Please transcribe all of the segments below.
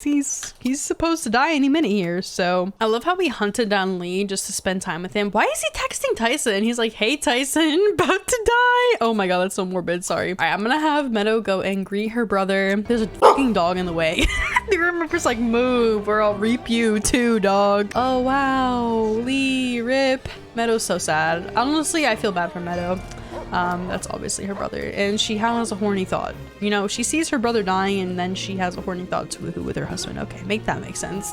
He's supposed to die any minute here. So I love how we hunted down Lee just to spend time with him. Why is he texting Tyson? He's like, hey Tyson, about to die. Oh my god, that's so morbid. Sorry. All right, I'm gonna have Meadow go and greet her brother. There's a fucking dog in the way. The remember's like, move or I'll reap you too, dog. Oh wow, Lee, rip. Meadow's so sad. Honestly, I feel bad for Meadow. That's obviously her brother, and she has a horny thought. You know, she sees her brother dying and then she has a horny thought to woohoo with her husband. Okay, make that make sense.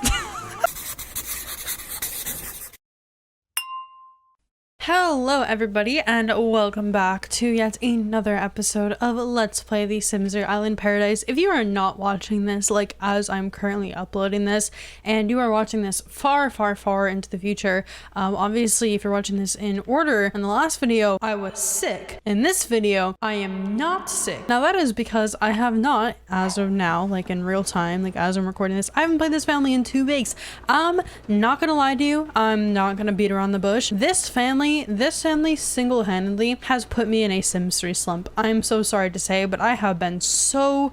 Hello everybody and welcome back to yet another episode of Let's Play The Sims Island Paradise. If you are not watching this like as I'm currently uploading this and you are watching this far into the future, obviously if you're watching this in order, in the last video I was sick. In this video I am not sick. Now that is because I have not, as of now, like in real time, like as I'm recording this, I haven't played this family in 2 weeks. I'm not gonna lie to you, I'm not gonna beat around the bush. This family single-handedly has put me in a Sims 3 slump. I'm so sorry to say, but I have been so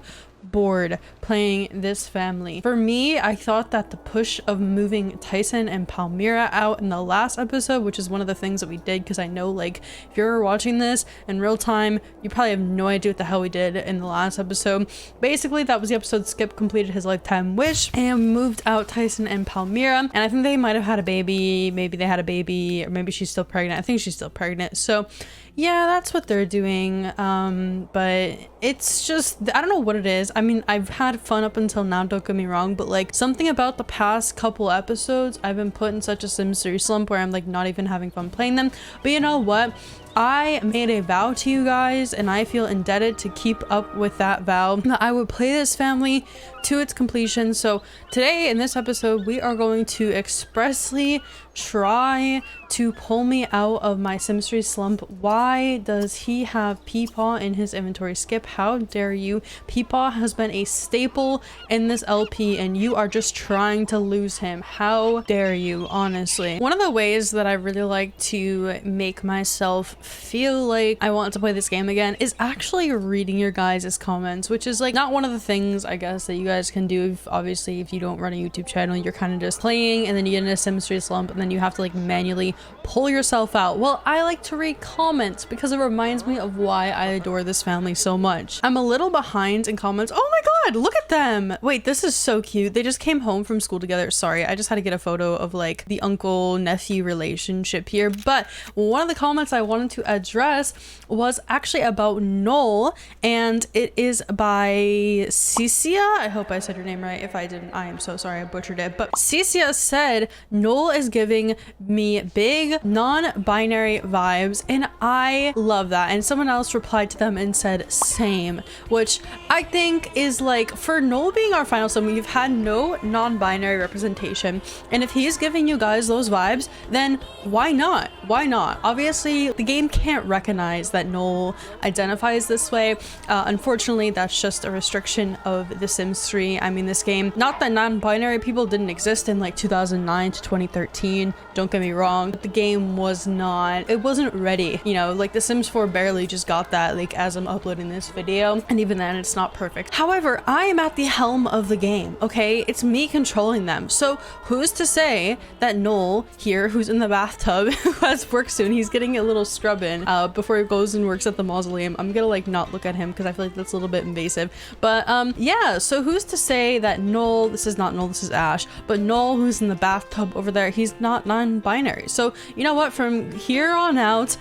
bored playing this family. For me, I thought that the push of moving Tyson and Palmyra out in the last episode, which is one of the things that we did, because I know like if you're watching this in real time, you probably have no idea what the hell we did in the last episode. Basically, that was the episode Skip completed his lifetime wish and moved out Tyson and Palmyra, and I think they might have had a baby. Maybe they had a baby, or maybe she's still pregnant. I think she's still pregnant. So yeah, that's what they're doing. But it's just, I don't know what it is. I mean, I've had fun up until now, don't get me wrong, but like something about the past couple episodes, I've been put in such a Sims 3 slump where I'm like not even having fun playing them. But you know what? I made a vow to you guys and I feel indebted to keep up with that vow, that I would play this family to its completion. So today in this episode, we are going to expressly try to pull me out of my Sims 3 slump. Why does he have Peepaw in his inventory? Skip, how dare you? Peepaw has been a staple in this LP and you are just trying to lose him. How dare you, honestly. One of the ways that I really like to make myself feel like I want to play this game again is actually reading your guys' comments, which is like not one of the things I guess that you guys can do. Obviously if you don't run a YouTube channel, you're kind of just playing and then you get in a Sims 3 slump and then you have to like manually pull yourself out. Well, I like to read comments because it reminds me of why I adore this family so much. I'm a little behind in comments. Oh my god, look at them. Wait, this is so cute. They just came home from school together. Sorry, I just had to get a photo of like the uncle-nephew relationship here. But one of the comments I wanted to address was actually about Noel, and it is by Cecia. I hope I said your name right. If I didn't, I am so sorry, I butchered it. But Cecia said Noel is giving me big non-binary vibes, and I love that. And someone else replied to them and said same, which I think is like, for Noel being our final son, we've had no non-binary representation, and if he's giving you guys those vibes, then why not? Why not? Obviously the game can't recognize that Noel identifies this way. Unfortunately, that's just a restriction of The Sims 3. I mean, this game, not that non-binary people didn't exist in like 2009 to 2013, don't get me wrong, but the game was not, it wasn't ready. You know, like The Sims 4 barely just got that like as I'm uploading this video, and even then it's not perfect. However, I am at the helm of the game, okay? It's me controlling them. So who's to say that Noel here, who's in the bathtub, who has work soon, he's getting a little scrub in before he goes and works at the mausoleum. I'm gonna like not look at him because I feel like that's a little bit invasive. But yeah, so who's to say that Noel, this is not Noel, this is Ash, but Noel, who's in the bathtub over there, he's not non-binary. So you know what, from here on out,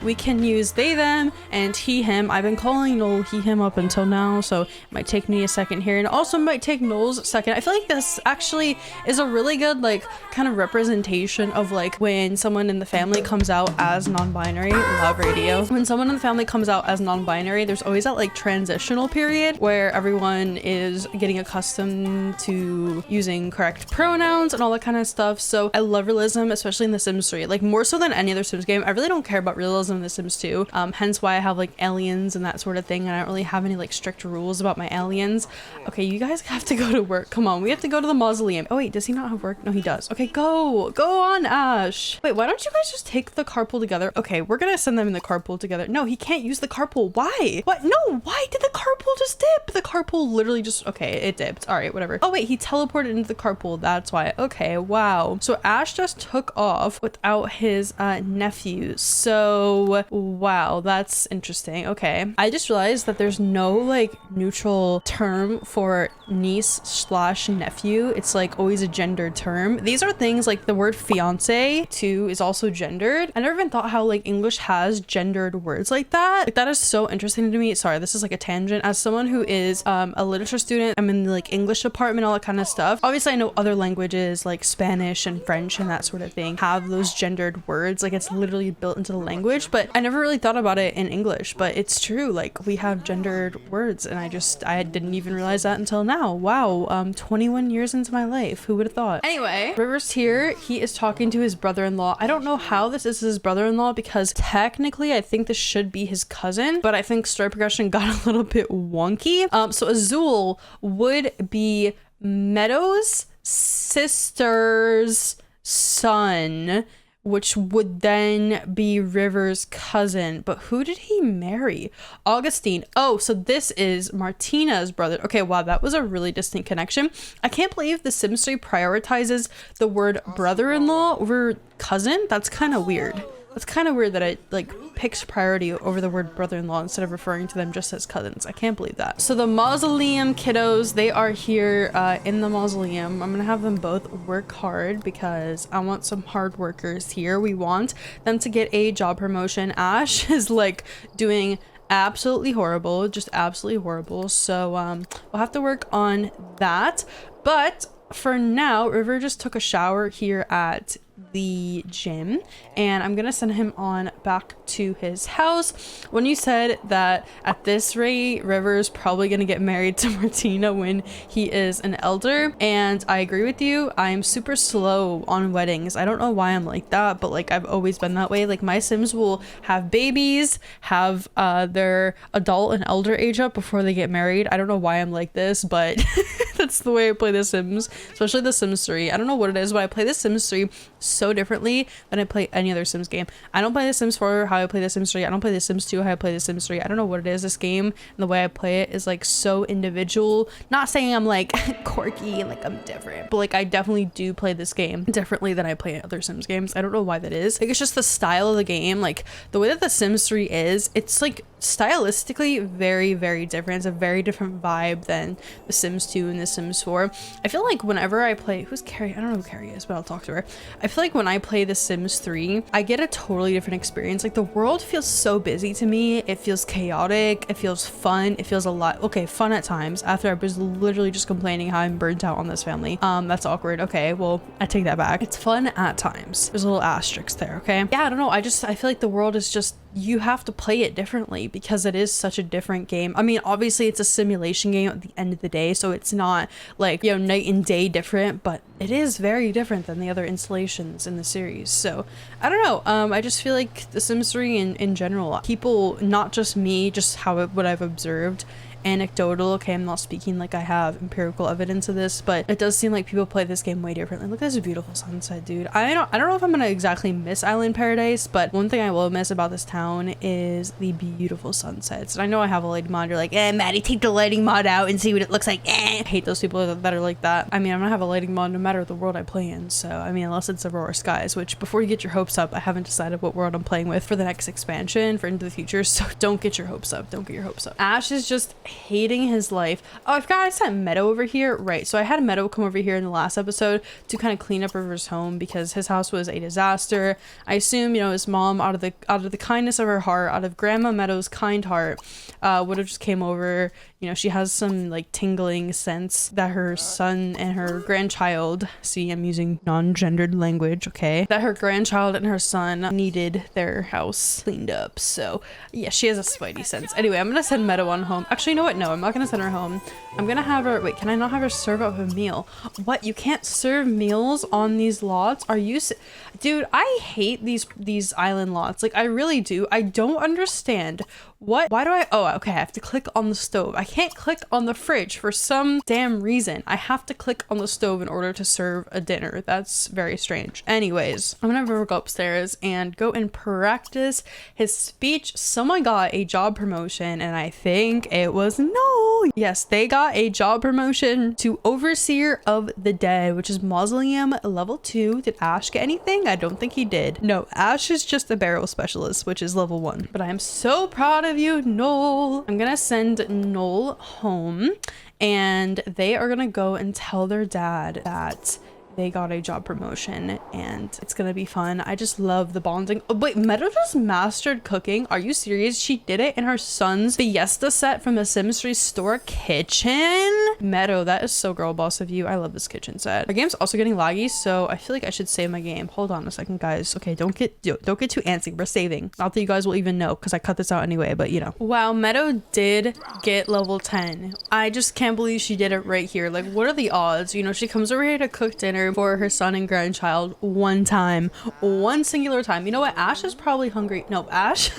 we can use they, them, and he, him. I've been calling Noel he, him up until now, so it might take me a second here, and also might take Noel's a second. I feel like this actually is a really good like kind of representation of like when someone in the family comes out as non-binary. Love radio. When someone in the family comes out as non-binary, there's always that like transitional period where everyone is getting accustomed to using correct pronouns and all that kind of stuff. So I love realism, especially in The Sims 3, like more so than any other Sims game. I really don't care about realism in The Sims 2, hence why I have like aliens and that sort of thing, and I don't really have any like strict rules about my aliens. Okay, you guys have to go to work. Come on, we have to go to the mausoleum. Oh wait, does he not have work? No, he does. Okay, go on, Ash. Wait, why don't you guys just take the carpool together? Okay, Okay, we're gonna send them in the carpool together. No, he can't use the carpool. Why? What? No, why did the carpool just dip? The carpool literally just, okay, it dipped. All right, whatever. Oh wait, he teleported into the carpool. That's why. Okay, wow. So Ash just took off without his nephew. So wow, that's interesting. Okay, I just realized that there's no like neutral term for niece slash nephew. It's like always a gendered term. These are things like the word fiance too is also gendered. I never even thought how like English has gendered words like that. Like that is so interesting to me. Sorry, this is like a tangent. As someone who is a literature student, I'm in the like English department, all that kind of stuff. Obviously I know other languages like Spanish and French and that sort of thing have those gendered words. Like it's literally built into the language, but I never really thought about it in English. But it's true, like we have gendered words, and I didn't even realize that until now. Wow, 21 years into my life, who would have thought? Anyway, River's here. He is talking to his brother-in-law. I don't know how this is his brother-in-law because technically I think this should be his cousin, but I think story progression got a little bit wonky. So Azul would be Meadow's sister's son, which would then be River's cousin. But who did he marry? Augustine. Oh, so this is Martina's brother. Okay, wow, that was a really distinct connection. I can't believe the Sims 3 prioritizes the word brother-in-law over cousin. That's kind of weird. That's kind of weird that it like picks priority over the word brother-in-law instead of referring to them just as cousins. I can't believe that. So the mausoleum kiddos, they are here in the mausoleum. I'm gonna have them both work hard because I want some hard workers here. We want them to get a job promotion. Ash is like doing absolutely horrible, just absolutely horrible. So we'll have to work on that. But for now, River just took a shower here at the gym, and I'm gonna send him on back to his house. When you said that at this rate River's probably gonna get married to Martina when he is an elder, and I agree with you. I'm super slow on weddings. I don't know why I'm like that, but like I've always been that way. Like my Sims will have babies, have their adult and elder age up before they get married. I don't know why I'm like this, but that's the way I play The Sims, especially The Sims 3. I don't know what it is, but I play The Sims 3 so differently than I play any other Sims game. I don't play The Sims 4 how I play The Sims 3. I don't play The Sims 2 how I play The Sims 3. I don't know what it is. This game and the way I play it is like so individual. Not saying I'm like quirky and like I'm different, but like I definitely do play this game differently than I play other Sims games. I don't know why that is. Like it's just the style of the game, like the way that The Sims 3 is, it's like stylistically very, very different. It's a very different vibe than The Sims 2 and The Sims 4. I feel like whenever I play, who's Carrie? I don't know who Carrie is, but I'll talk to her. I feel like when I play The Sims 3, I get a totally different experience. Like the world feels so busy to me. It feels chaotic. It feels fun. It feels a lot, okay, fun at times after I was literally just complaining how I'm burnt out on this family. That's awkward. Okay, well, I take that back. It's fun at times. There's a little asterisk there, okay? Yeah, I don't know. I feel like the world is just, you have to play it differently because it is such a different game. I mean, obviously it's a simulation game at the end of the day, so it's not like, you know, night and day different, but it is very different than the other installations in the series. So I don't know. I just feel like The Sims 3 in general, people, not just me, just what I've observed, anecdotal, okay, I'm not speaking like I have empirical evidence of this, but it does seem like people play this game way differently. Look at this beautiful sunset, dude. I don't know if I'm gonna exactly miss Island Paradise, but one thing I will miss about this town is the beautiful sunsets. And I know I have a lighting mod. You're like, Maddie, take the lighting mod out and see what it looks like. I hate those people that are like that. I mean, I'm gonna have a lighting mod no matter the world I play in, so I mean, unless it's Aurora Skies, which before you get your hopes up, I haven't decided what world I'm playing with for the next expansion for Into the Future, so don't get your hopes up. Don't get your hopes up. Ash is just hating his life. Oh, I forgot I sent Meadow over here. Right, so I had Meadow come over here in the last episode to kind of clean up River's home because his house was a disaster. I assume, you know, his mom, out of the kindness of her heart, out of Grandma Meadow's kind heart, would have just came over. You know, she has some like tingling sense that her son and her grandchild, see, I'm using non-gendered language, okay, that her grandchild and her son needed their house cleaned up. So yeah, she has a spidey sense. Anyway, I'm gonna send Meadow on home. Actually, you know what? No, I'm not gonna send her home. I'm gonna have her, wait, can I not have her serve up a meal? What, you can't serve meals on these lots? Are you, dude, I hate these island lots. Like, I really do. I don't understand What? Why do I? Oh, okay. I have to click on the stove. I can't click on the fridge for some damn reason. I have to click on the stove in order to serve a dinner. That's very strange. Anyways, I'm gonna have River go upstairs and go and practice his speech. Someone got a job promotion, and I think it was Noel. Yes, they got a job promotion to Overseer of the Dead, which is Mausoleum level 2. Did Ash get anything? I don't think he did. No, Ash is just a barrel specialist, which is level 1. But I am so proud of you, Noel. I'm gonna send Noel home, and they are gonna go and tell their dad that they got a job promotion, and it's gonna be fun. I just love the bonding. Oh, wait, Meadow just mastered cooking. Are you serious? She did it in her son's Fiesta set from the Sims 3 store kitchen. Meadow, that is so girl boss of you. I love this kitchen set. Our game's also getting laggy, so I feel like I should save my game. Hold on a second, guys. Okay, don't get too antsy. We're saving. Not that you guys will even know, because I cut this out anyway, but you know. Wow, Meadow did get level 10. I just can't believe she did it right here. Like, what are the odds? You know, she comes over here to cook dinner for her son and grandchild one singular time. You know what? Ash is probably hungry. No, Ash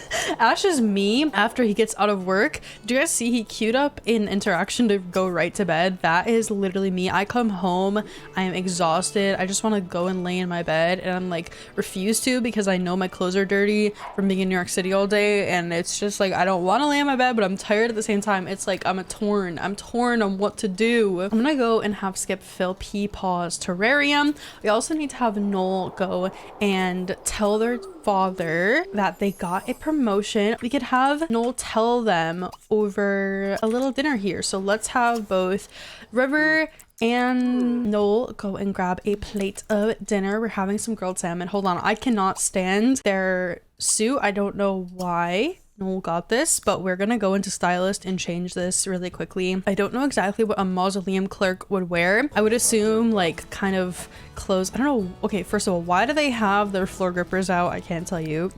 is me after he gets out of work. Do you guys see he queued up in interaction to go right to bed? That is literally me. I come home, I am exhausted. I just want to go and lay in my bed, and I'm like refused to because I know my clothes are dirty from being in New York City all day, and it's just like I don't want to lay in my bed, but I'm tired at the same time. It's like I'm torn on what to do. I'm gonna go and have Skip fill Peepaw's terrarium. We also need to have Noel go and tell their father that they got a promotion. We could have Noel tell them over a little dinner here. So let's have both River and Noel go and grab a plate of dinner. We're having some grilled salmon. Hold on, I cannot stand their suit. I don't know why Noel got this, but we're gonna go into stylist and change this really quickly. I don't know exactly what a mausoleum clerk would wear. I would assume like kind of clothes. I don't know. Okay, first of all, why do they have their floor grippers out? I can't tell you.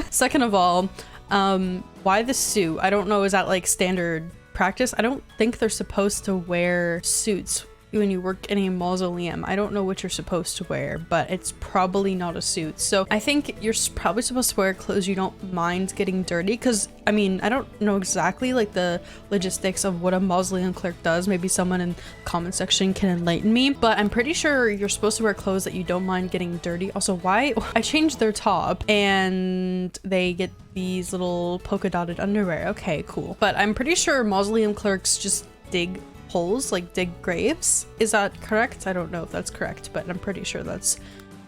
Second of all, why the suit? I don't know. Is that like standard practice? I don't think they're supposed to wear suits when you work in a mausoleum. I don't know what you're supposed to wear, but it's probably not a suit. So I think you're probably supposed to wear clothes you don't mind getting dirty, because I mean, I don't know exactly like the logistics of what a mausoleum clerk does. Maybe someone in the comment section can enlighten me, but I'm pretty sure you're supposed to wear clothes that you don't mind getting dirty. Also, why I changed their top and they get these little polka dotted underwear. Okay, cool. But I'm pretty sure mausoleum clerks just dig holes, like dig graves. Is that correct? I don't know if that's correct, but I'm pretty sure that's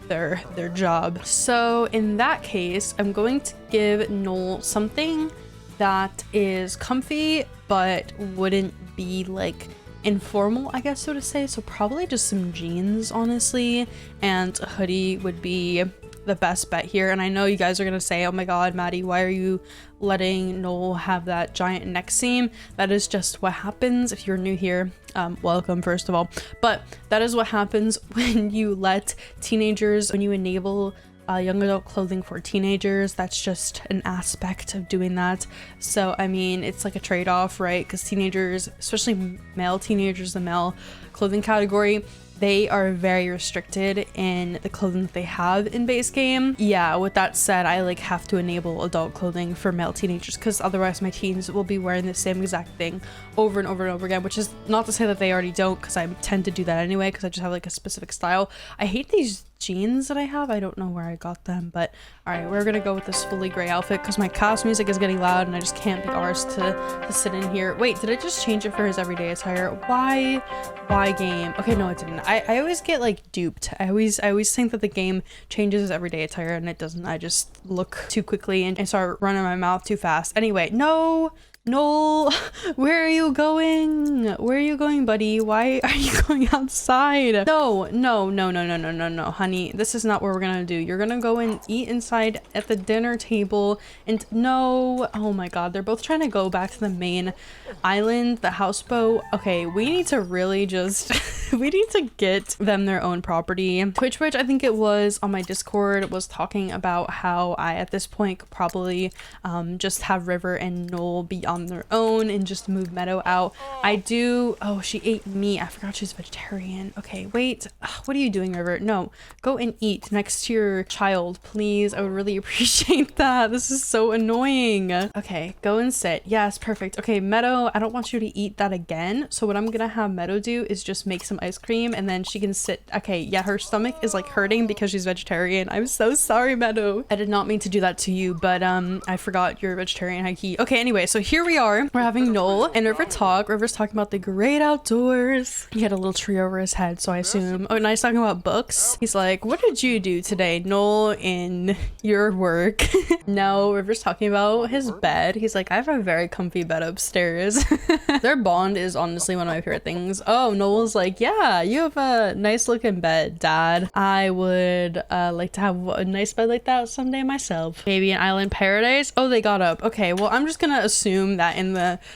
their job. So in that case, I'm going to give Noel something that is comfy but wouldn't be like informal, I guess so to say. So probably just some jeans, honestly, and a hoodie would be the best bet here. And I know you guys are gonna say, oh my god, Maddie, why are you letting Noel have that giant neck seam? That is just what happens. If you're new here, welcome first of all, but that is what happens when you let teenagers, when you enable young adult clothing for teenagers. That's just an aspect of doing that. So I mean, it's like a trade-off, right? Because teenagers, especially male teenagers, the male clothing category, they are very restricted in the clothing that they have in base game. Yeah, with that said, I like have to enable adult clothing for male teenagers, because otherwise my teens will be wearing the same exact thing over and over and over again, which is not to say that they already don't, because I tend to do that anyway, because I just have like a specific style. I hate these jeans that I have. I don't know where I got them, but all right, we're gonna go with this fully gray outfit because my cast music is getting loud and I just can't be arsed to sit in here. Wait, did I just change it for his everyday attire? Why game? Okay, no, it didn't. I always get like duped. I always think that the game changes his everyday attire and it doesn't. I just look too quickly and start running my mouth too fast. Anyway, no, Noel, where are you going? Where are you going, buddy? Why are you going outside? No, honey. This is not what we're gonna do. You're gonna go and eat inside at the dinner table. And no, oh my god, they're both trying to go back to the main island, the houseboat. Okay, we need to really just, we need to get them their own property. Twitch, I think it was on my Discord, was talking about how I, at this point, could probably just have River and Noel be on on their own and just move Meadow out. I do, oh, she ate meat. I forgot she's vegetarian. Okay, wait, what are you doing, River? No, go and eat next to your child, please. I would really appreciate that. This is so annoying. Okay, go and sit. Yes, perfect. Okay, Meadow, I don't want you to eat that again. So what I'm gonna have Meadow do is just make some ice cream and then she can sit. Okay, yeah, her stomach is like hurting because she's vegetarian. I'm so sorry, Meadow. I did not mean to do that to you, but I forgot you're a vegetarian, high key. Okay, anyway, so here we are. We're having Noel and River talk. River's talking about the great outdoors. He had a little tree over his head, so I assume. Oh, and he's talking about books. He's like, what did you do today, Noel, in your work? No, River's talking about his bed. He's like, I have a very comfy bed upstairs. Their bond is honestly one of my favorite things. Oh, Noel's like, yeah, you have a nice looking bed, Dad. I would like to have a nice bed like that someday myself. Maybe an island paradise. Oh, they got up. Okay, well, I'm just gonna assume that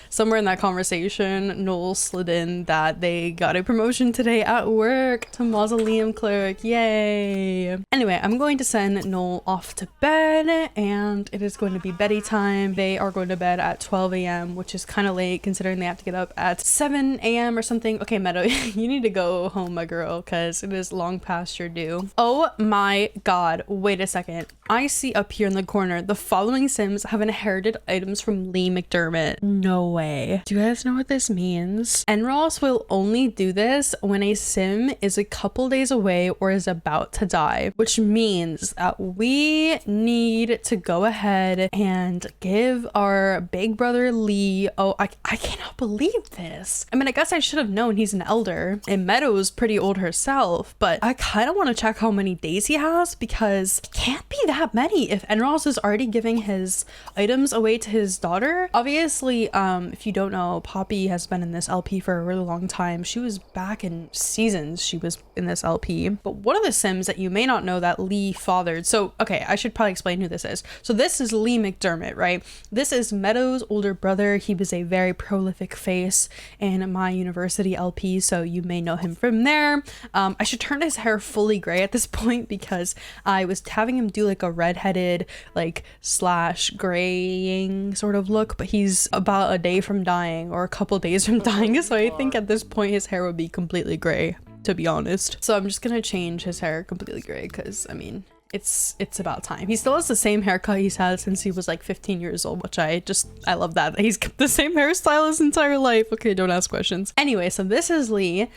somewhere in that conversation, Noel slid in that they got a promotion today at work to mausoleum clerk. Yay. Anyway, I'm going to send Noel off to bed and it is going to be beddy time. They are going to bed at 12 a.m., which is kind of late considering they have to get up at 7 a.m. or something. Okay, Meadow, you need to go home, my girl, because it is long past your due. Oh my God, wait a second. I see up here in the corner, the following Sims have inherited items from Lee McDermott. No way. Do you guys know what this means? NROS will only do this when a Sim is a couple days away or is about to die, which means that we need to go ahead and give our big brother Lee, oh, I cannot believe this. I mean, I guess I should have known he's an elder and Meadow's pretty old herself, but I kind of want to check how many days he has because it can't be that many if Enros is already giving his items away to his daughter. Obviously, if you don't know, Poppy has been in this LP for a really long time. She was back in seasons she was in this LP. But one of the Sims that you may not know that Lee fathered, so okay, I should probably explain who this is. So this is Lee McDermott, right? This is Meadow's older brother. He was a very prolific face in my university LP, so you may know him from there. I should turn his hair fully gray at this point because I was having him do like a redheaded like slash graying sort of look, but he's about a day from dying or a couple days from dying, so I think at this point his hair would be completely gray, to be honest. So I'm just gonna change his hair completely gray because I mean it's about time. He still has the same haircut he's had since he was like 15 years old, which I love that he's kept the same hairstyle his entire life. Okay, don't ask questions. Anyway, so this is Lee.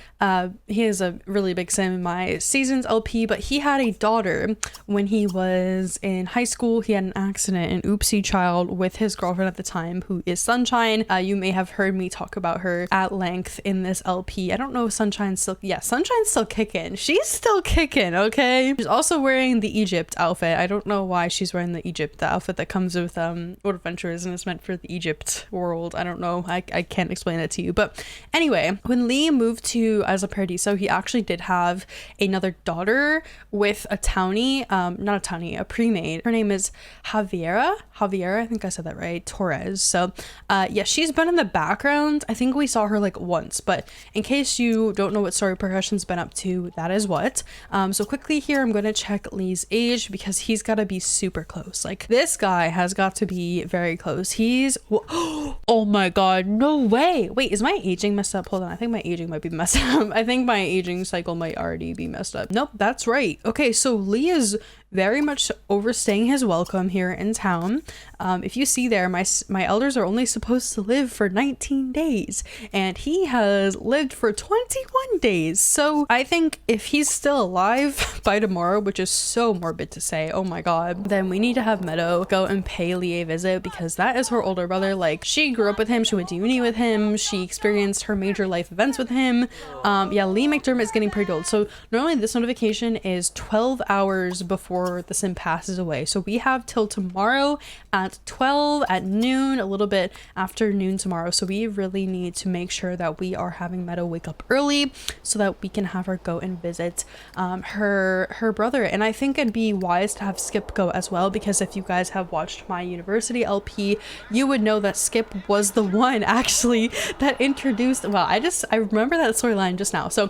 He is a really big Sim in my seasons LP, but he had a daughter when he was in high school. He had an accident, an oopsie child, with his girlfriend at the time, who is Sunshine. You may have heard me talk about her at length in this LP. I don't know if Sunshine's still, yeah, Sunshine's still kicking. She's still kicking, okay? She's also wearing the Egypt outfit. I don't know why she's wearing the outfit that comes with World Adventures and is meant for the Egypt world. I don't know. I can't explain it to you. But anyway, when Lee moved to As a Paradiso, he actually did have another daughter with a townie, not a townie, a pre-made. Her name is Javiera, I think I said that right, Torres. So yeah, she's been in the background. I think we saw her like once, but in case you don't know what Story Progression's been up to, that is what. So quickly here, I'm going to check Lee's age because he's got to be super close. Like this guy has got to be very close. He's oh my God, no way. Wait, is my aging messed up? Hold on, I think my aging might be messed up. I think my aging cycle might already be messed up. Nope, that's right. Okay, so Lee is very much overstaying his welcome here in town. If you see there, my elders are only supposed to live for 19 days and he has lived for 21 days. So I think if he's still alive by tomorrow, which is so morbid to say, oh my God, then we need to have Meadow go and pay Lee a visit because that is her older brother. Like she grew up with him, she went to uni with him, she experienced her major life events with him. Yeah, Lee McDermott is getting pretty old. So normally this notification is 12 hours before the Sim passes away. So we have till tomorrow at 12 at noon, a little bit after noon tomorrow. So we really need to make sure that we are having Meadow wake up early so that we can have her go and visit her brother. And I think it'd be wise to have Skip go as well, because if you guys have watched my university LP, you would know that Skip was the one actually that introduced, well, I remember that storyline just now. So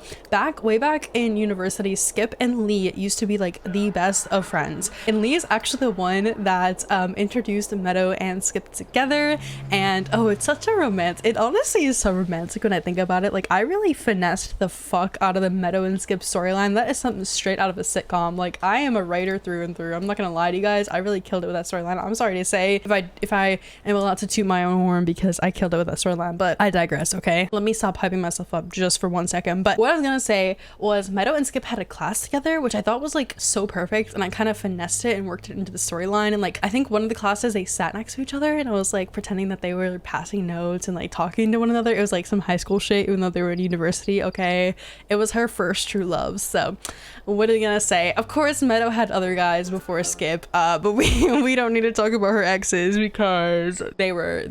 way back in university, Skip and Lee used to be like the best of friends. And Lee is actually the one that introduced Meadow and Skip together. And oh, it's such a romance. It honestly is so romantic when I think about it. Like, I really finessed the fuck out of the Meadow and Skip storyline. That is something straight out of a sitcom. Like, I am a writer through and through. I'm not gonna lie to you guys. I really killed it with that storyline. I'm sorry to say if I am allowed to toot my own horn because I killed it with that storyline, but I digress, okay? Let me stop hyping myself up just for 1 second. But what I was gonna say was Meadow and Skip had a class together, which I thought was like so perfect, and I kind of finessed it and worked it into the storyline. And like, I think one of the classes they sat next to each other, and I was like pretending that they were passing notes and like talking to one another. It was like some high school shit, even though they were in university, okay? It was her first true love. So what are you gonna say? Of course, Meadow had other guys before Skip, but we don't need to talk about her exes because they were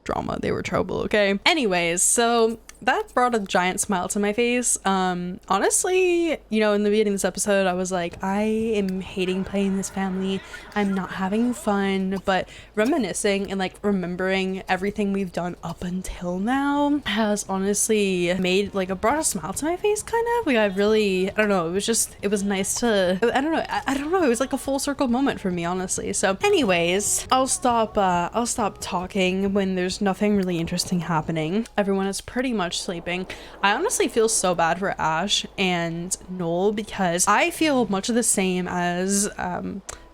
drama, they were trouble, okay? Anyways, so that brought a giant smile to my face. Honestly, you know, in the beginning of this episode, I was like, I am hating playing this family. I'm not having fun, but reminiscing and like remembering everything we've done up until now has honestly made like brought a smile to my face, kind of. Like, I don't know, it was nice to, I don't know, it was like a full circle moment for me, honestly. So anyways, I'll stop talking when there's nothing really interesting happening. Everyone is pretty much sleeping. I honestly feel so bad for Ash and Noel because I feel much of the same as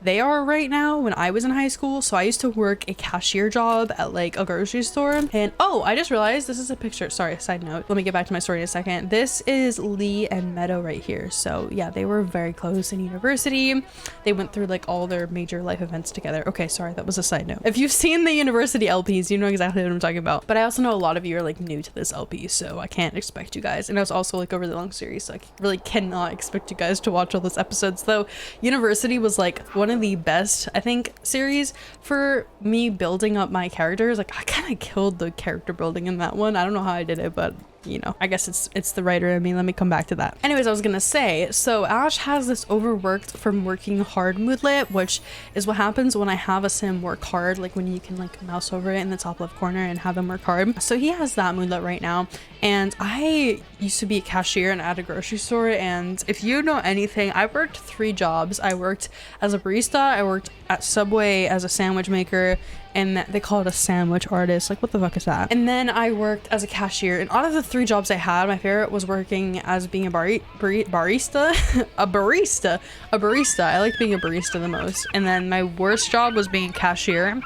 they are right now when I was in high school. So I used to work a cashier job at like a grocery store, and oh, I just realized this is a picture. Sorry, side note, let me get back to my story in a second. This is Lee and Meadow right here. So yeah, they were very close in university. They went through like all their major life events together. Okay, sorry, that was a side note. If you've seen the university LPs, you know exactly what I'm talking about. But I also know a lot of you are like new to this LP, so I can't expect you guys, and it was also like a really long series, so I really cannot expect you guys to watch all those episodes. Though university was like one of the best, I think, series for me building up my characters. Like, I kind of killed the character building in that one. I don't know how I did it, but you know, I guess it's the writer in me. Let me come back to that. Anyways, I was gonna say, so Ash has this overworked from working hard moodlet, which is what happens when I have a sim work hard, like when you can like mouse over it in the top left corner and have them work hard. So he has that moodlet right now. And I used to be a cashier and at a grocery store, and if you know anything, I worked 3 jobs. I worked as a barista, I worked at Subway as a sandwich maker, and they call it a sandwich artist. Like, what the fuck is that? And then I worked as a cashier. And out of the 3 jobs I had, my favorite was working as being a barista. a barista. I liked being a barista the most. And then my worst job was being a cashier.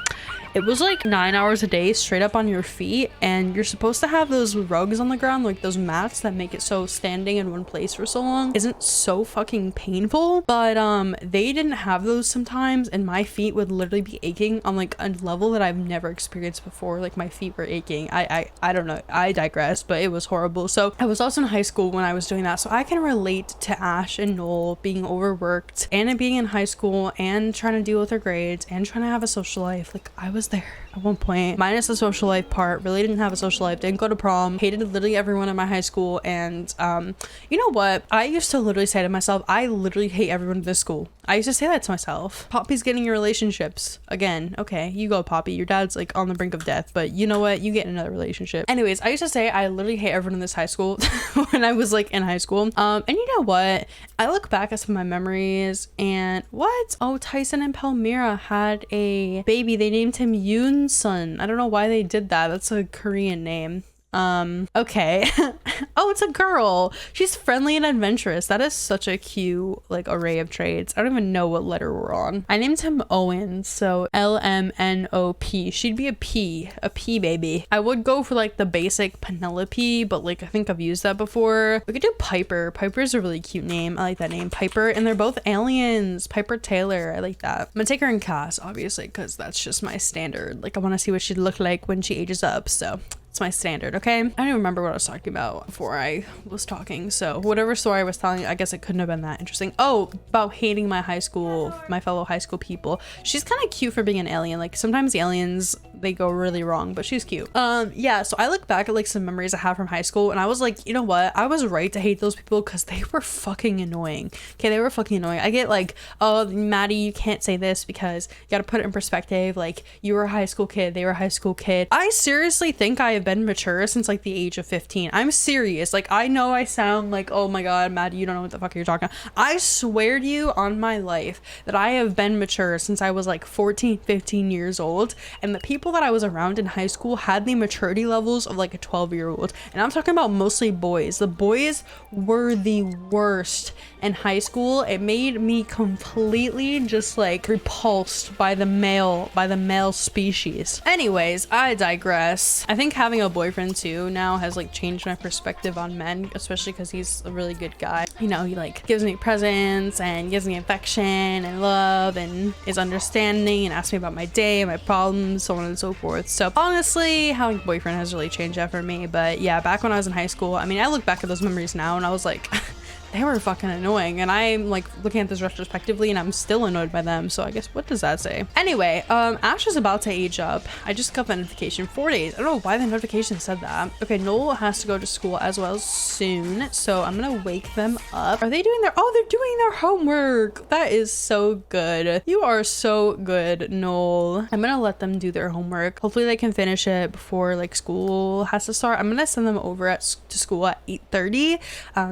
It was like 9 hours a day straight up on your feet, and you're supposed to have those rugs on the ground, like those mats that make it so standing in one place for so long isn't so fucking painful. But they didn't have those sometimes, and my feet would literally be aching on like a level that I've never experienced before. Like, my feet were aching. I don't know, I digress, but it was horrible. So I was also in high school when I was doing that, so I can relate to Ash and Noel being overworked and being in high school and trying to deal with their grades and trying to have a social life. Like, I was there at one point, minus the social life part. Really didn't have a social life, didn't go to prom, hated literally everyone in my high school. And you know what, I used to literally say to myself, I literally hate everyone in this school. I used to say that to myself. Poppy's getting your relationships again. Okay, you go, Poppy. Your dad's like on the brink of death, but you know what, you get another relationship. Anyways, I used to say I literally hate everyone in this high school when I was like in high school. And you know what, I look back at some of my memories, and what, oh, Tyson and Palmyra had a baby. They named him Yoon Sun. I don't know why they did that. That's a Korean name. Okay. Oh, it's a girl. She's friendly and adventurous. That is such a cute like array of traits. I don't even know what letter we're on. I named him Owen, so LMNOP. She'd be a P baby. I would go for like the basic Penelope, but like I think I've used that before. We could do Piper. Piper's a really cute name. I like that name, Piper. And they're both aliens. Piper Taylor. I like that. I'm gonna take her in Cass, obviously, because that's just my standard. Like, I want to see what she'd look like when she ages up, so it's my standard, okay? I don't even remember what I was talking about before I was talking, so whatever story I was telling, I guess it couldn't have been that interesting. Oh, about hating my high school, my fellow high school people. She's kind of cute for being an alien. Like, sometimes the aliens, they go really wrong, but she's cute. Yeah, so I look back at like some memories I have from high school, and I was like, you know what, I was right to hate those people because they were fucking annoying. Okay, they were fucking annoying. I get like, oh, Maddie, you can't say this because you gotta put it in perspective, like you were a high school kid, they were a high school kid. I seriously think I have been mature since like the age of 15. I'm serious. Like, I know I sound like, oh my god, Maddie, you don't know what the fuck you're talking about. I swear to you on my life that I have been mature since I was like 14, 15 years old, and the people that I was around in high school had the maturity levels of like a 12-year-old. And I'm talking about mostly boys. The boys were the worst in high school. It made me completely just like repulsed by the male species. Anyways, I digress. I think having a boyfriend too now has like changed my perspective on men, especially because he's a really good guy. You know, he like gives me presents and gives me affection and love and is understanding and asks me about my day, my problems, so on and so forth. So honestly, having a boyfriend has really changed that for me. But yeah, back when I was in high school, I mean, I look back at those memories now and I was like they were fucking annoying, and I'm like looking at this retrospectively and I'm still annoyed by them. So I guess, what does that say? Anyway, Ash is about to age up. I just got the notification, 4 days. I don't know why the notification said that. Okay, Noel has to go to school as well soon, so I'm gonna wake them up. Are they doing their, oh, they're doing their homework. That is so good. You are so good, Noel. I'm gonna let them do their homework. Hopefully they can finish it before like school has to start. I'm gonna send them over to school at 8:30,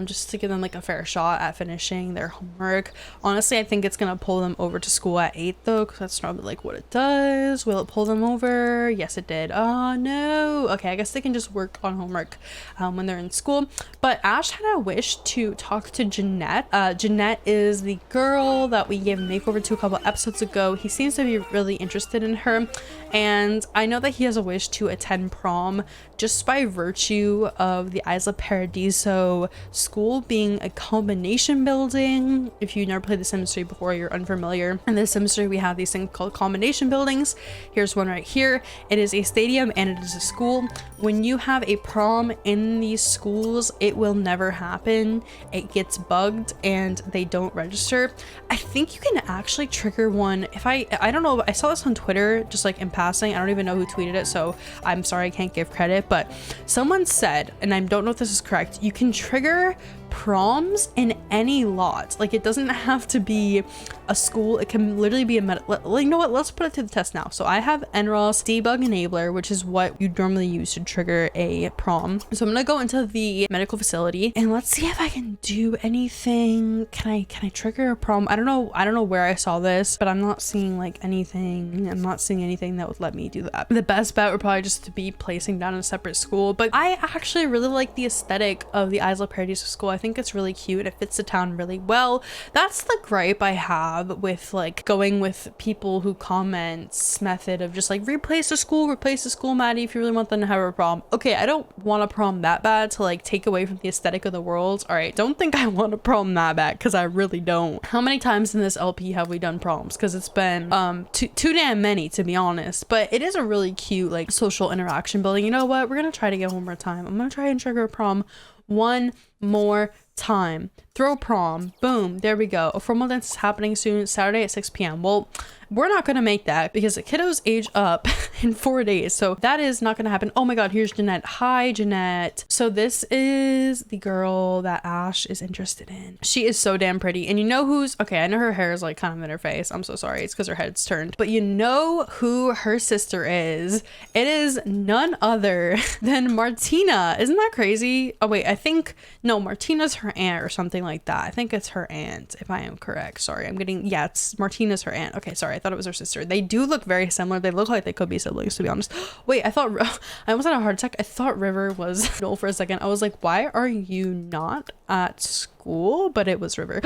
just to give them like a fair shot at finishing their homework. Honestly, I think it's gonna pull them over to school at 8 though, because that's probably like what it does. Will it pull them over? Yes, it did. Oh no. Okay, I guess they can just work on homework when they're in school. But Ash had a wish to talk to Jeanette. Jeanette is the girl that we gave a makeover to a couple episodes ago. He seems to be really interested in her, and I know that he has a wish to attend prom just by virtue of the Isla Paradiso school being a combination building. If you've never played The Sims 3 before, you're unfamiliar. In The Sims 3, we have these things called combination buildings. Here's one right here. It is a stadium and it is a school. When you have a prom in these schools, it will never happen. It gets bugged and they don't register. I think you can actually trigger one. If I don't know, I saw this on Twitter just like in passing. I don't even know who tweeted it, so I'm sorry, I can't give credit, but someone said, and I don't know if this is correct, you can trigger proms in any lot. Like, it doesn't have to be a school, it can literally be a you know what, let's put it to the test now. So I have NROS debug enabler, which is what you normally use to trigger a prom. So I'm gonna go into the medical facility and let's see if I can do anything. Can I trigger a prom? I don't know where I saw this, but I'm not seeing like anything. I'm not seeing anything that would let me do that. The best bet would probably just to be placing down a separate school, but I actually really like the aesthetic of the Isla Paradiso school. I think it's really cute. It fits the town really well. That's the gripe I have with like going with people who comments method of just like replace the school, Maddie, if you really want them to have a prom. Okay, I don't want a prom that bad to like take away from the aesthetic of the world. All right, don't think I want a prom that bad, because I really don't. How many times in this LP have we done proms? Because it's been too damn many, to be honest. But it is a really cute like social interaction building. You know what, we're gonna try to get one more time. I'm gonna try and trigger a prom one more time. Throw prom, boom, there we go. A formal dance is happening soon, Saturday at 6 p.m. Well, we're not gonna make that because the kiddos age up in 4 days, so that is not gonna happen. Oh my god, here's Jeanette. Hi, Jeanette. So this is the girl that Ash is interested in. She is so damn pretty, and you know who's, okay, I know her hair is like kind of in her face, I'm so sorry, it's because her head's turned, but you know who her sister is. It is none other than Martina. Isn't that crazy? Oh wait, I think, no, Martina's her aunt or something like that. I think it's her aunt, if I am correct. Sorry, I'm getting, yeah, it's Martina's her aunt. Okay, sorry, I thought it was her sister. They do look very similar. They look like they could be siblings, to be honest. Wait, I almost had a heart attack. I thought River was Noel for a second. I was like, why are you not at school? But it was River.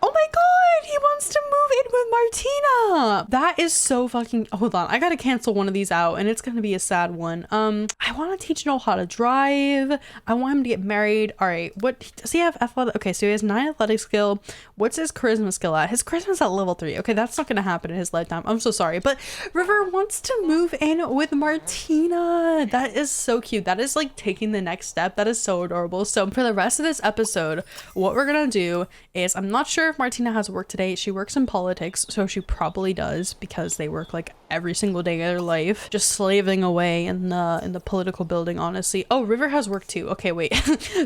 Oh my god, he wants to move in with Martina. That is so fucking, hold on, I gotta cancel one of these out and it's gonna be a sad one. I want to teach Noel how to drive. I want him to get married. All right, what does he have? Athletic? Okay, so he has 9 athletic skill. What's his charisma skill at? His charisma's at level 3. Okay, that's not gonna happen in his lifetime. I'm so sorry, but River wants to move in with Martina. That is so cute. That is like taking the next step. That is so adorable. So for the rest of this episode, what we're gonna do is, I'm not sure if Martina has work today. She works in politics, so she probably does, because they work like every single day of their life just slaving away in the political building, honestly. Oh, River has work too. Okay, wait.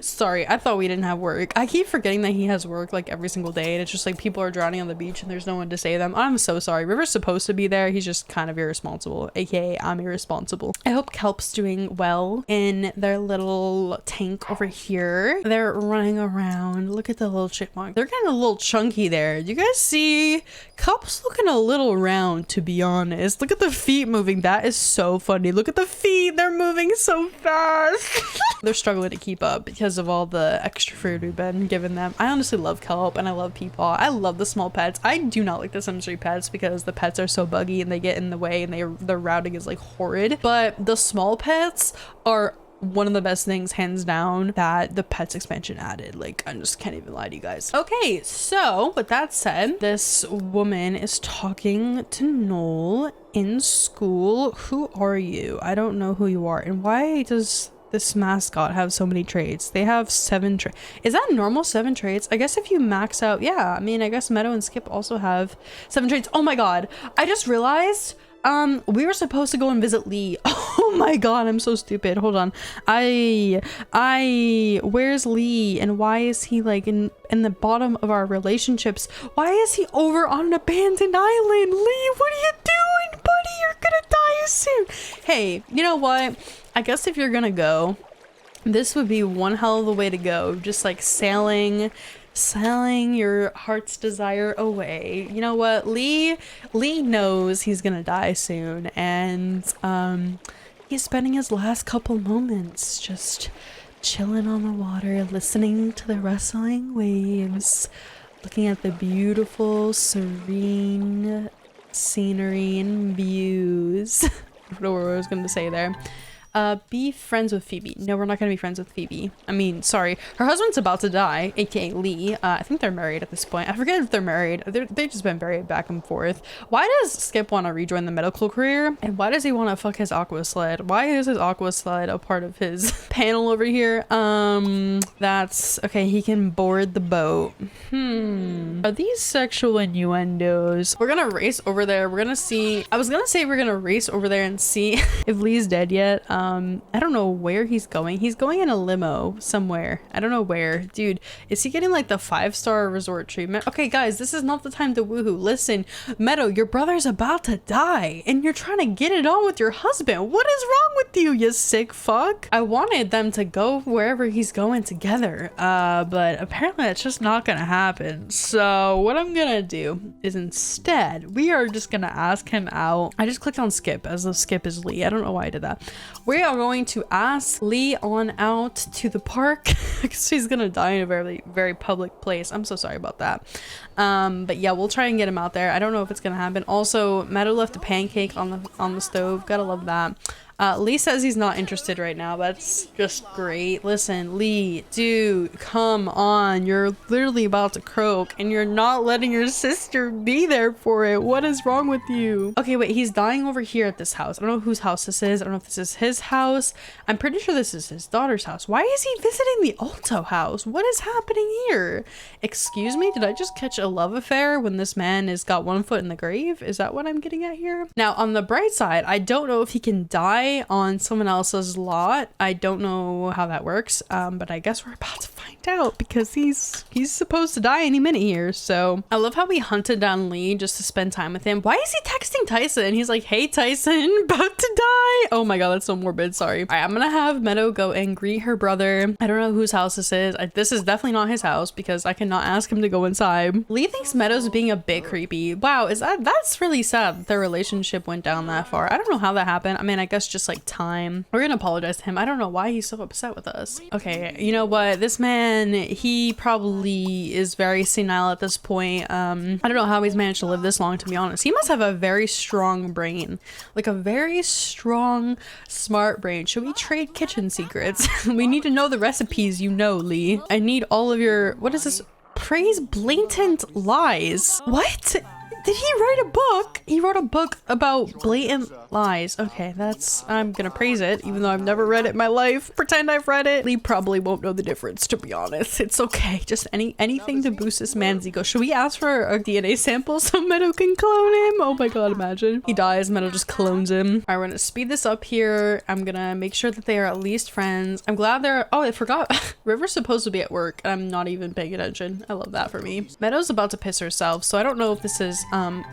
Sorry, I thought we didn't have work. I keep forgetting that he has work like every single day, and it's just like people are drowning on the beach and there's no one to save them. I'm so sorry. River's supposed to be there. He's just kind of irresponsible, aka I'm irresponsible. I hope Kelp's doing well in their little tank over here. They're running around. Look at the little chipmunk. They're getting a little chunky there. You guys see? Kelp's looking a little round, to be honest. Look at the feet moving. That is so funny. Look at the feet. They're moving so fast. They're struggling to keep up because of all the extra food we've been giving them. I honestly love Kelp and I love people. I love the small pets. I do not like the Sims 3 pets because the pets are so buggy and they get in the way and their routing is like horrid. But the small pets are one of the best things, hands down, that the pets expansion added. Like, I just can't even lie to you guys. Okay, so with that said, this woman is talking to Noel in school. Who are you? I don't know who you are. And why does this mascot have so many traits? They have 7 traits. Is that normal? 7 traits? I guess if you max out, yeah, I mean, I guess Meadow and Skip also have 7 traits. Oh my god, I just realized we were supposed to go and visit Lee. Oh my god, I'm so stupid. Hold on. Where's Lee, and why is he like in the bottom of our relationships? Why is he over on an abandoned island? Lee, what are you doing, buddy? You're gonna die soon. Hey, you know what? I guess if you're gonna go, this would be one hell of a way to go. Just like sailing your heart's desire away. You know what? Lee knows he's gonna die soon, and he's spending his last couple moments just chilling on the water, listening to the rustling waves, looking at the beautiful, serene scenery and views. I don't know what I was gonna say there. Be friends with Phoebe. No, we're not gonna be friends with Phoebe. I mean, sorry. Her husband's about to die, aka Lee. I think they're married at this point. I forget if they're married. They've just been very back and forth. Why does Skip want to rejoin the medical career? And why does he want to fuck his aqua sled? Why is his aqua sled a part of his panel over here? That's okay. He can board the boat. Are these sexual innuendos? We're gonna race over there. We're gonna see. I was gonna say we're gonna race over there and see if Lee's dead yet. I don't know where he's going. He's going in a limo somewhere. I don't know where. Dude, is he getting like the 5-star resort treatment? Okay, guys, this is not the time to woohoo. Listen, Meadow, your brother's about to die and you're trying to get it on with your husband. What is wrong with you, you sick fuck? I wanted them to go wherever he's going together, but apparently that's just not gonna happen. So what I'm gonna do is instead, we are just gonna ask him out. I just clicked on Skip as though Skip is Lee. I don't know why I did that. We are going to ask Lee on out to the park because he's gonna die in a very, very public place. I'm so sorry about that. But yeah, we'll try and get him out there. I don't know if it's gonna happen. Also, Meadow left a pancake on the stove. Gotta love that. Lee says he's not interested right now. That's just great. Listen, Lee, dude, come on. You're literally about to croak and you're not letting your sister be there for it. What is wrong with you? Okay, wait, he's dying over here at this house. I don't know whose house this is. I don't know if this is his house. I'm pretty sure this is his daughter's house. Why is he visiting the Alto house? What is happening here? Excuse me? Did I just catch a love affair when this man has got one foot in the grave? Is that what I'm getting at here? Now, on the bright side, I don't know if he can die on someone else's lot. I don't know how that works, but I guess we're about to find out because he's supposed to die any minute here. So I love how we hunted down Lee just to spend time with him. Why is he texting Tyson? He's like, hey Tyson, about to die. Oh my god, that's so morbid. Sorry. All right, I'm gonna have Meadow go and greet her brother. I don't know whose house this is. This is definitely not his house because I cannot ask him to go inside. Lee thinks Meadow's being a bit creepy. Wow, that's really sad that their relationship went down that far. I don't know how that happened. I mean, I guess just like time. We're gonna apologize to him. I don't know why he's so upset with us. Okay, you know what? This man, he probably is very senile at this point. I don't know how he's managed to live this long, to be honest. He must have a very strong brain. Like a very strong, smart brain. Should we trade kitchen secrets? We need to know the recipes, you know, Lee. I need all of your, what is this? Praise blatant lies. What? Did he write a book? He wrote a book about blatant lies. Okay, I'm gonna praise it, even though I've never read it in my life. Pretend I've read it. Lee probably won't know the difference, to be honest. It's okay. Just anything to boost this man's ego. Should we ask for a DNA sample so Meadow can clone him? Oh my god, imagine. He dies, Meadow just clones him. Alright, we're gonna speed this up here. I'm gonna make sure that they are at least friends. I'm glad they're- oh, I forgot. River's supposed to be at work, and I'm not even paying attention. I love that for me. Meadow's about to piss herself, so I don't know if this is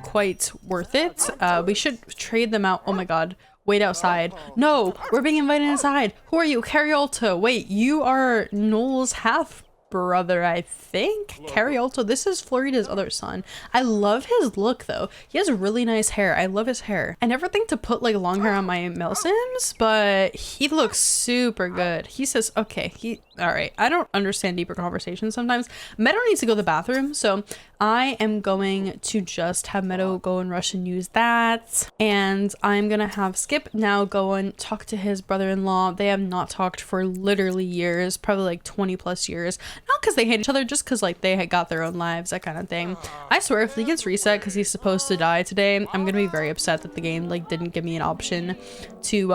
quite worth it. We should trade them out. Oh my god. Wait outside. No, we're being invited inside. Who are you? Cariolto. Wait, you are Noel's half brother, I think. Cariolto. This is Florida's other son. I love his look though. He has really nice hair. I love his hair. I never think to put like long hair on my Melsims, but he looks super good. He says, okay, all right. I don't understand deeper conversations sometimes. Meadow needs to go to the bathroom, so I am going to just have Meadow go and rush and use that. And I'm gonna have Skip now go and talk to his brother-in-law. They have not talked for literally years, probably like 20 plus years. Not because they hate each other, just because like they had got their own lives, that kind of thing. I swear if he gets reset because he's supposed to die today, I'm gonna be very upset that the game like didn't give me an option to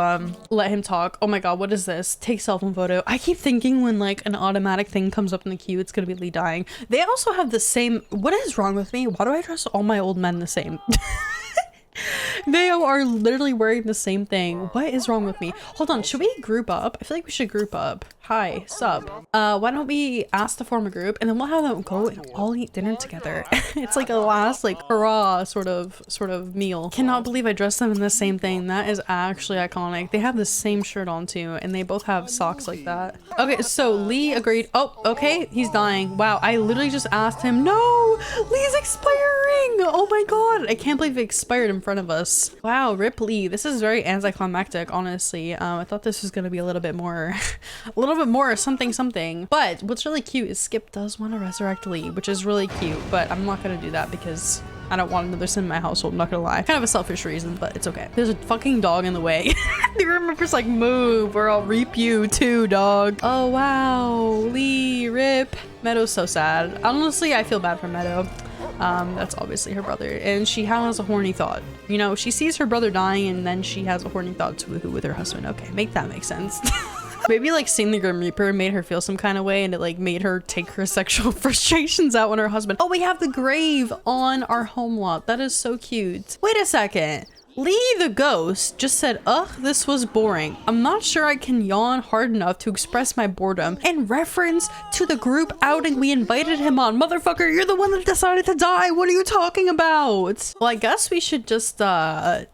let him talk. Oh my god, what is this? Take cell phone photo. I keep thinking when like an automatic thing comes up in the queue, it's gonna be Lee dying. They also have the same— what is wrong with me? Why do I dress all my old men the same? They are literally wearing the same thing. What is wrong with me? Hold on, should we group up? I feel like we should group up. Hi, sup. Why don't we ask to form a group and then we'll have them go and all eat dinner together. It's like a last like hurrah sort of meal. Cannot believe I dressed them in the same thing. That is actually iconic. They have the same shirt on too, and they both have socks like that. Okay, so Lee agreed. Oh, okay, he's dying. Wow, I literally just asked him. No, Lee's expiring. Oh my god, I can't believe it expired in front of us. Wow, rip Lee. This is very anticlimactic, honestly. I thought this was gonna be a little bit more something. But what's really cute is Skip does want to resurrect Lee, which is really cute, but I'm not gonna do that because I don't want another sim in my household, I'm not gonna lie. Kind of a selfish reason, but it's okay. There's a fucking dog in the way. The Reaper's like, move or I'll reap you too, dog. Oh wow, Lee, rip. Meadow's so sad. Honestly, I feel bad for Meadow. That's obviously her brother, and she has a horny thought. You know, she sees her brother dying and then she has a horny thought to woohoo with her husband. Okay, make that make sense. Maybe like seeing the Grim Reaper made her feel some kind of way, and it like made her take her sexual frustrations out on her husband. Oh, we have the grave on our home lot. That is so cute. Wait a second. Lee the ghost just said, ugh, this was boring. I'm not sure I can yawn hard enough to express my boredom. In reference to the group outing we invited him on. Motherfucker, you're the one that decided to die. What are you talking about? Well, I guess we should just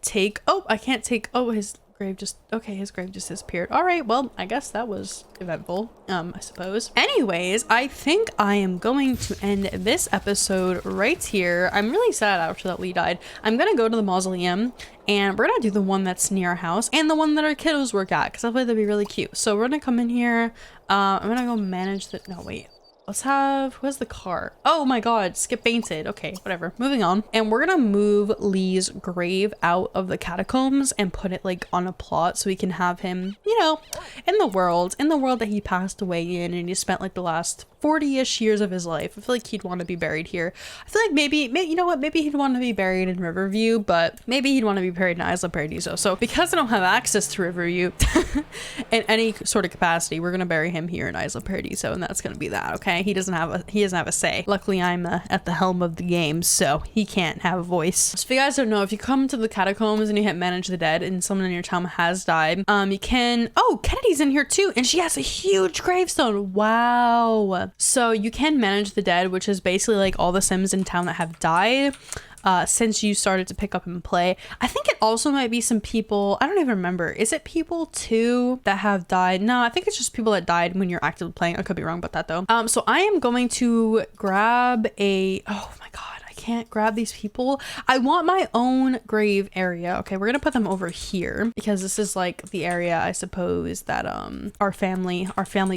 take— oh, I can't take— oh, his grave just— okay, his grave just disappeared. All right, well, I guess that was eventful, I suppose. Anyways, I think I am going to end this episode right here. I'm really sad after that Lee died. I'm gonna go to the mausoleum and we're gonna do the one that's near our house and the one that our kiddos work at, because I feel like that'd be really cute. So we're gonna come in here. I'm gonna go manage the— no, wait. Let's have— who has the car? Oh my god, Skip fainted. Okay, whatever. Moving on. And we're gonna move Lee's grave out of the catacombs and put it like on a plot so we can have him, you know, in the world that he passed away in, and he spent like the last 40-ish years of his life. I feel like he'd want to be buried here. I feel like maybe, you know what, maybe he'd want to be buried in Riverview, but maybe he'd want to be buried in Isla Paradiso. So because I don't have access to Riverview in any sort of capacity, we're gonna bury him here in Isla Paradiso, and that's gonna be that. Okay, he doesn't have a say. Luckily, I'm at the helm of the game, so he can't have a voice. So if you guys don't know, if you come to the catacombs and you hit manage the dead and someone in your town has died, you can— oh, Kennedy's in here too, and she has a huge gravestone. Wow. So you can manage the dead, which is basically like all the Sims in town that have died since you started to pick up and play. I think it also might be some people— I don't even remember. Is it people too that have died? No, I think it's just people that died when you're actively playing. I could be wrong about that though. So I am going to grab a— oh my god, can't grab these people. I want my own grave area. Okay, we're gonna put them over here because this is like the area I suppose that our family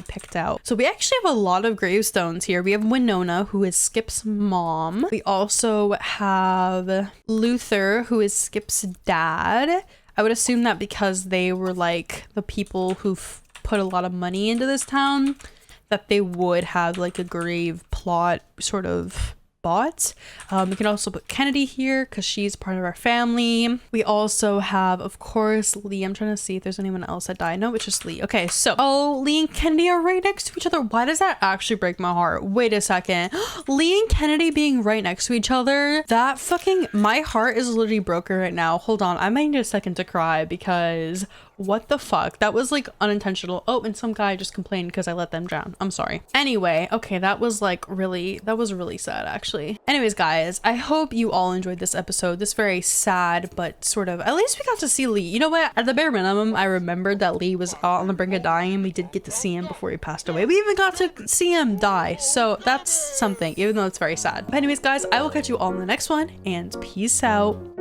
picked out. So we actually have a lot of gravestones here. We have Winona, who is Skip's mom. We also have Luther, who is Skip's dad. I would assume that because they were like the people who've put a lot of money into this town, that they would have like a grave plot sort of bought. We can also put Kennedy here because she's part of our family. We also have, of course, Lee. I'm trying to see if there's anyone else that died. No, it's just Lee. Okay, so Lee and Kennedy are right next to each other. Why does that actually break my heart? Wait a second. Lee and Kennedy being right next to each other, that fucking, my heart is literally broken right now. Hold on, I might need a second to cry because what the fuck? That was like unintentional. Oh, and some guy just complained because I let them drown. I'm sorry. Anyway, okay, that was really sad actually. Anyways, guys, I hope you all enjoyed this episode. This very sad, but sort of, at least we got to see Lee. You know what? At the bare minimum, I remembered that Lee was on the brink of dying, and we did get to see him before he passed away. We even got to see him die. So that's something, even though it's very sad. But anyways, guys, I will catch you all in the next one, and peace out.